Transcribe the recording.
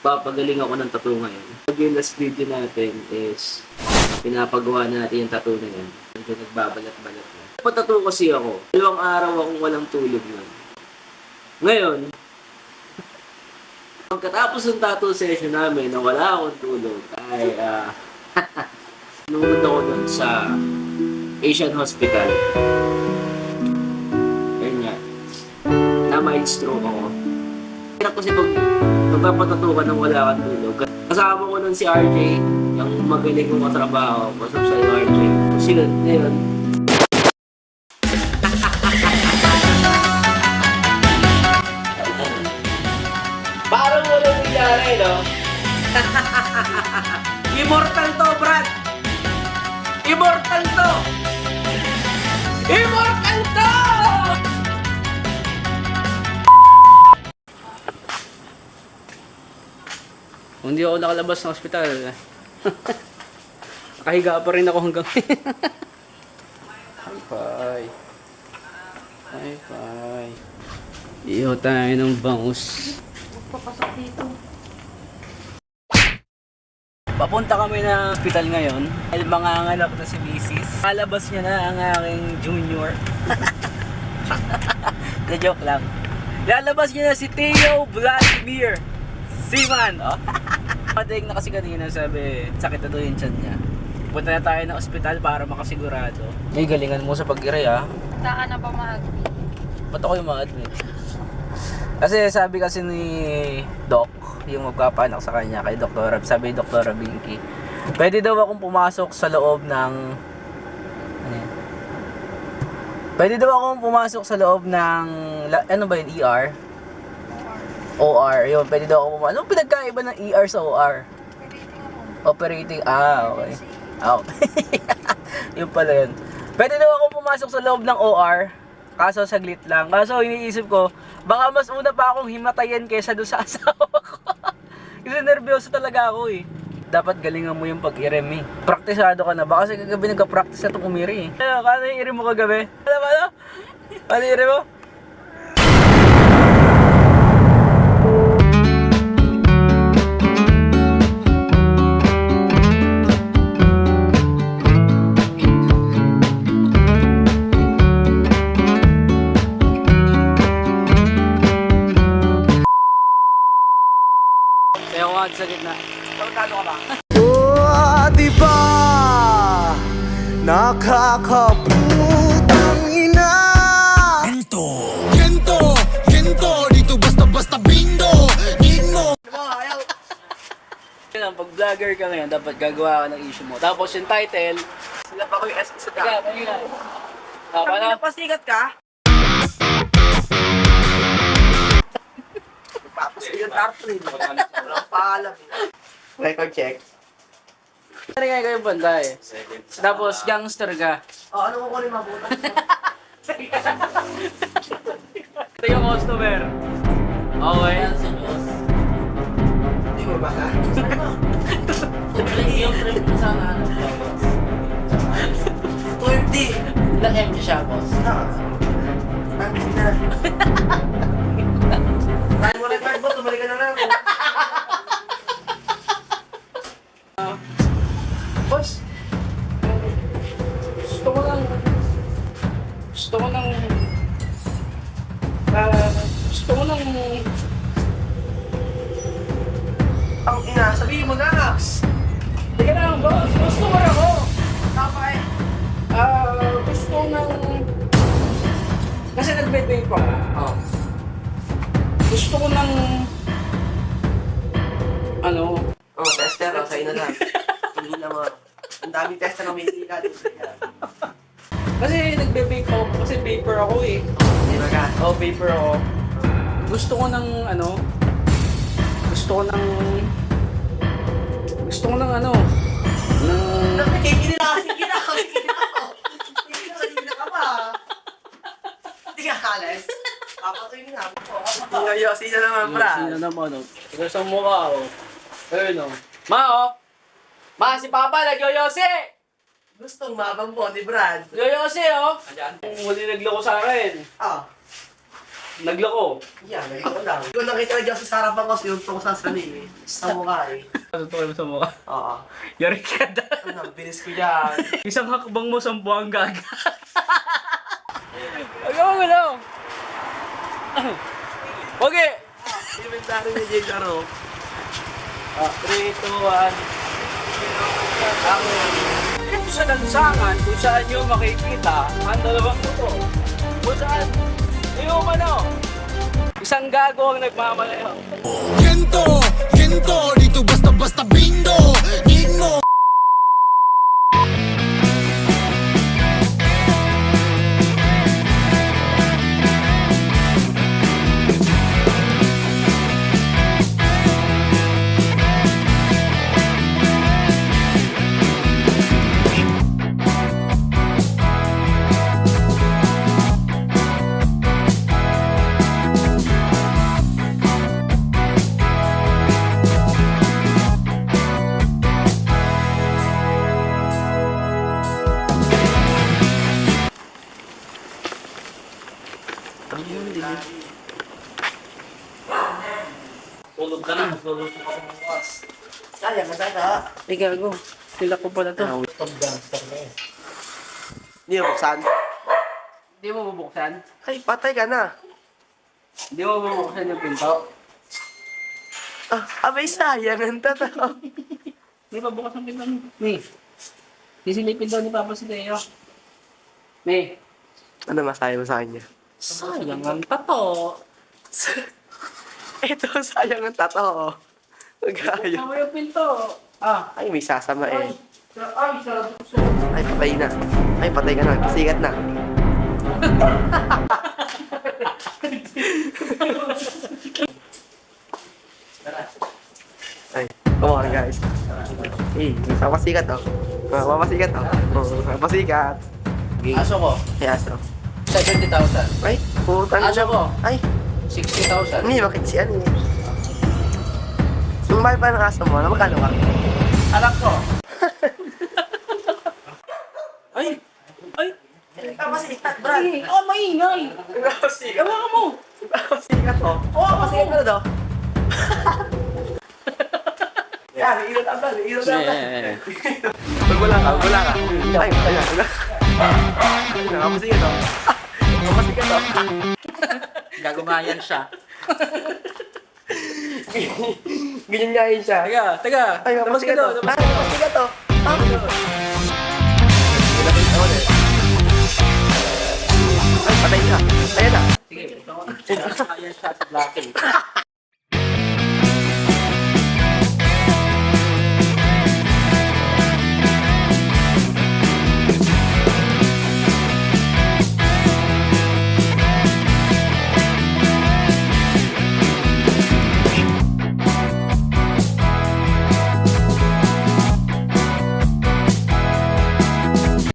Papagaling ako ng tattoo ngayon. Yung last video natin is pinapagawa natin yung tattoo na yan. Hindi nagbabalat-balat na. Patattoo kasi ako. 2 araw akong walang tulog nun. Ngayon, pagkatapos ng tattoo session namin na wala akong tulog, ay nunod ako nun sa Asian Hospital. Ayun nga, na-mild stroke ako. Hirap kasi pag magpapatattoo ka nang wala kang tulog. Kasama ko nun si RJ, yung magaling kong katrabaho. What's up sa'yo, RJ? Kasi yun. Parang walang nangyari, no? Immortal to, Brad! Immortal to! Immortal to! Kung hindi ako nakalabas ng ospital, nakahiga pa rin ako hanggang Hi-fi. Hi-fi. Iyo tayo ng bangus. Papasok dito. Papunta kami ng ospital ngayon. Dahil manganganak na si Mrs. Kalabas niya na ang aking junior. Na joke lang. Lalabas niya na si Theo Vladimir Siman. Oh. Padating na kasi kanina, sabi, sakit na daw yung tiyan niya. Punta na tayo ng ospital para makasigurado. May galingan mo sa pag-iray, ha? Saka na ba ma-admit? Ba't ako yung ma-admit? Kasi sabi kasi ni Doc, yung magpapanak sa kanya kay Dr. Rab, sabi ni Dr. Rabinki, pwede daw akong pumasok sa loob ng ano yan? Pwede daw akong pumasok sa loob ng ano ba yun, ER? OR, yun, pwede daw akong pumasok. Anong pinagkaiba ng ER sa OR? Operating, okay. Okay. Yun pala yun. Pwede daw akong pumasok sa loob ng OR, kaso saglit lang. Kaso iniisip ko, baka mas una pa akong himatayin kaysa doon sa asawa ko. Kasi nervyoso talaga ako eh. Dapat galingan mo yung pag-irem eh. Praktisado ka na ba? Kasi kagabi nagka-practice na itong umiri eh. Kano yung irem mo kagabi? Ano? Ano yung irem mo? Kaya ako nga sa gitna. Talo ka ba? Oh, diba? Nakakaputang ina. Gento, dito basta bingo. Ginmo. Yun ang pag-vlogger ka ngayon, dapat gagawa ka ng issue mo. Tapos yung title, Sila pa ko yung SK sa Teka, kanina. Paano? Napasikat ka? Papasikat yung tartrin. Walang paalam. Record check. Ano nga kayo banda eh. Tapos gangster ka. Oh, ano ko kunin mabuta? Ito yung customer. Okay. Hindi mo ba ka? Yung trip mo sana ano? 20! Ilang MG siya, boss? Tangin na. Dahil mo record mo, tumalik ka na lang. Boss, gusto ko ng Ang ina, sabihin mo na. teka lang boss, gusto ko ako. Tapay. Gusto ng, kasi nag-bed pa ako. Oh. Gusto ko ng, ano, Oh, tester. Oh, sa'yo na lang. Hindi na mo. Ang daming tester na may hindi ka. kasi nagbe-vape ako, kasi vapor ako eh. Hindi ba ka? Oh, vapor ako. Gusto ko ng ano, gusto ko ng ano, ng, Nakikili na kasi Kikila ka pa. Hindi ka halas. Papatuloy na. Yoyosi na naman, bra. Sino naman, oh. Ito sa mukha, oh. Ayun, oh. Ma, oh. Ma, si Papa, nagyoyosi! Gustong mabang po ni Brad. Yoyosi, oh. Huli nagloko sa akin. Oh. Nagloko. Yan, naging ko lang. Hindi ko nakita na dyan sa harapan ko, sinuntok ko sa sani eh. Sa mukha eh. Tutukoy mo sa mukha. Oo. Yari ka na. Ano, bilis ko dyan. Isang hakbang mo, 10 ang gaga. Agaw mo lang. Okay. Inventory ni Jay Caro. 3, 2, 1. Ito sa lansangan, kung saan nyo makikita ang dalawang ito. Kung saan, yung ano, isang gago ang nagmamalayo. Ginto, dito basta-basta bingo. Need mo. Tulog ka na, tulog ka sa bukas. Sayang, masaya. Ay gago, sila ko pala to. Hindi mo buksan. Hindi mo bubuksan? Ay, patay ka na. Hindi mo bubuksan yung pinto? Abay, sayang. Ang tataw. Hindi pa bukas ang pinto ni. Sisilipin daw ni Papa si Teo. May, Ano masaya mo sa kanya? sayang ang tato. Ito, sayang ang tato. Nag-ayos. Tama yung pinto. Ah, Ay, may sasama eh. ay, sarap gusto. Ay, patay na. Ay, patay ka na. Pasikat na. Ay, come on guys. Eh, papasikat oh. Papasikat oh. Papasikat. Aso ko, Ay, aso. 70,000. Ay, putang Aso ko, Ay, 60,000. hindi, bakit si ano eh. Yung mahal pa ng aso mo, magkano ka? Anak ko. Ay, ay. Papasikat, Brad. Oh, maingay. Papasikat. Ewan mo. Papasikat oh. Oo, papasikat ka na daw. Yan, iilot ang Brad. Iilot ang Brad. Wala ka. Ay, wala. Nakapasikat oh. Nakapasikat oh. Gagumayan siya. Ganyan nga yun siya. Taga. Ay, napasikat daw, oh. labas Ay, napasikat oh. Ay, patay siya. Ayan na. Sige, ito. Gagumayan siya sa Blackie.